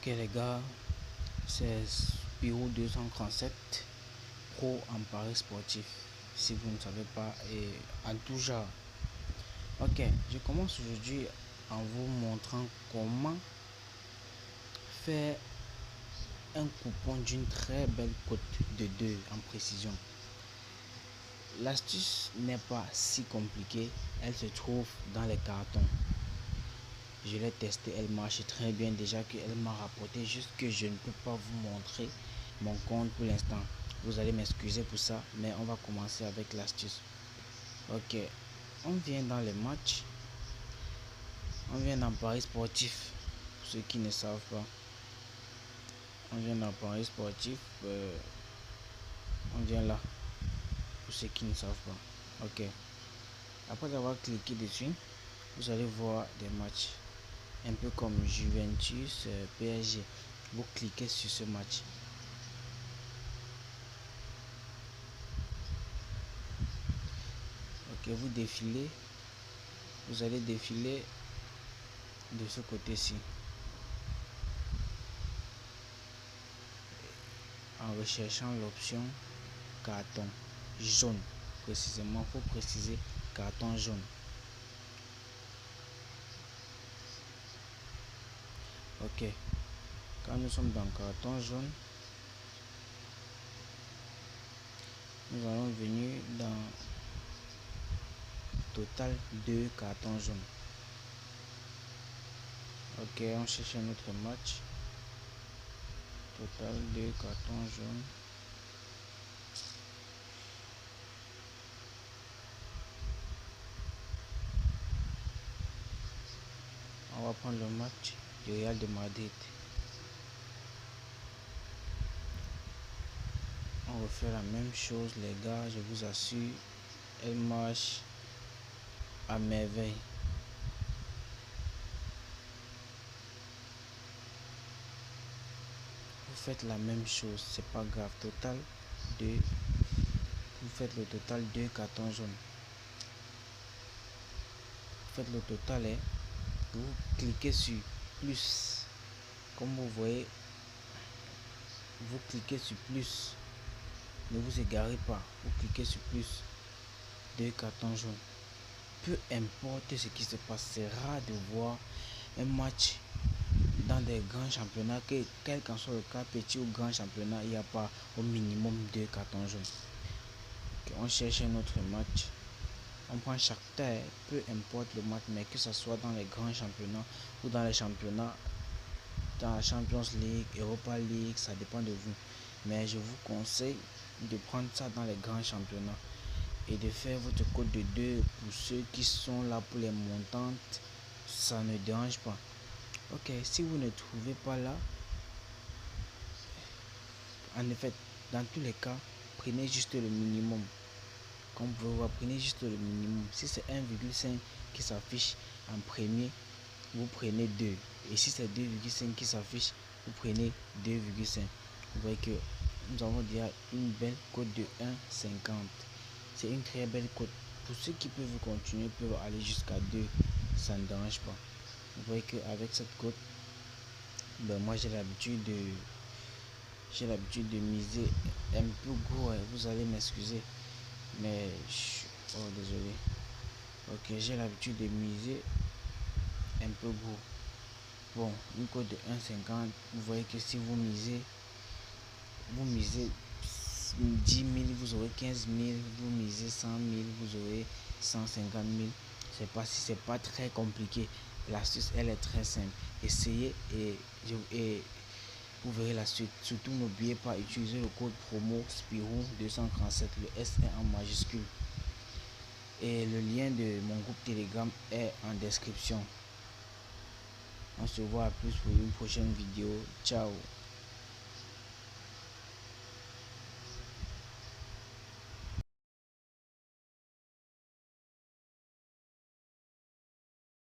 Ok les gars, c'est Spirou 237 pro en paris sportif, si vous ne savez pas, et en tout genre. Ok, je commence aujourd'hui en vous montrant comment faire un coupon d'une très belle cote de 2 en précision. L'astuce n'est pas si compliquée, elle se trouve dans les cartons. Je l'ai testé, elle marche très bien déjà qu'elle m'a rapporté, juste que je ne peux pas vous montrer mon compte pour l'instant. Vous allez m'excuser pour ça, mais on va commencer avec l'astuce. Ok, on vient dans les matchs, on vient dans Paris sportif, pour ceux qui ne savent pas. On vient dans Paris sportif, on vient là, pour ceux qui ne savent pas. Ok, après avoir cliqué dessus, vous allez voir des matchs. Un peu comme Juventus, PSG. Vous cliquez sur ce match. Ok, vous défilez. Vous allez défiler de ce côté-ci. En recherchant l'option carton jaune. Précisément, il faut préciser carton jaune. Ok. Quand nous sommes dans carton jaune, nous allons venir dans total 2 cartons jaunes. Ok, on cherche un autre match. Total 2 cartons jaunes. On va prendre le match du Real de Madrid. On refait la même chose les gars, je vous assure, elle marche à merveille. Vous faites la même chose, c'est pas grave. Total 2, vous faites le total 2 cartons jaunes. Vous faites le total et vous cliquez sur plus. Comme vous voyez, vous cliquez sur plus. Ne vous égarez pas, vous cliquez sur plus. 2 cartons jaunes. Peu importe ce qui se passe, c'est rare de voir un match dans des grands championnats, que quel qu'en soit le cas, petit ou grand championnat, il n'y a pas au minimum 2 cartons jaunes. Okay, on cherche un autre match. On prend chaque terre, peu importe le match, mais que ce soit dans les grands championnats ou dans les championnats, dans la Champions League, Europa League, ça dépend de vous. Mais je vous conseille de prendre ça dans les grands championnats et de faire votre code de 2 pour ceux qui sont là pour les montantes. Ça ne dérange pas. Ok, si vous ne trouvez pas là, en effet, dans tous les cas, prenez juste le minimum. Comme vous pouvez voir, prenez juste le minimum. Si c'est 1,5 qui s'affiche en premier, vous prenez 2. Et si c'est 2,5 qui s'affiche, vous prenez 2,5. Vous voyez que nous avons déjà une belle cote de 1,50. C'est une très belle cote. Pour ceux qui peuvent continuer, peuvent aller jusqu'à 2. Ça ne dérange pas. Vous voyez qu'avec cette cote, ben moi j'ai l'habitude de miser un peu gros. Vous allez m'excuser, mais oh désolé. Ok, j'ai l'habitude de miser un peu gros. Bon, une cote de 1,50. Vous voyez que si vous misez 10 000, vous aurez 15 000. Vous misez 100 000, vous aurez 150 000. C'est pas très compliqué. L'astuce, elle est très simple. Essayez et vous verrez la suite. Surtout, n'oubliez pas d'utiliser le code promo Spirou 237, le S1 en majuscule. Et le lien de mon groupe Telegram est en description. On se voit à plus pour une prochaine vidéo. Ciao.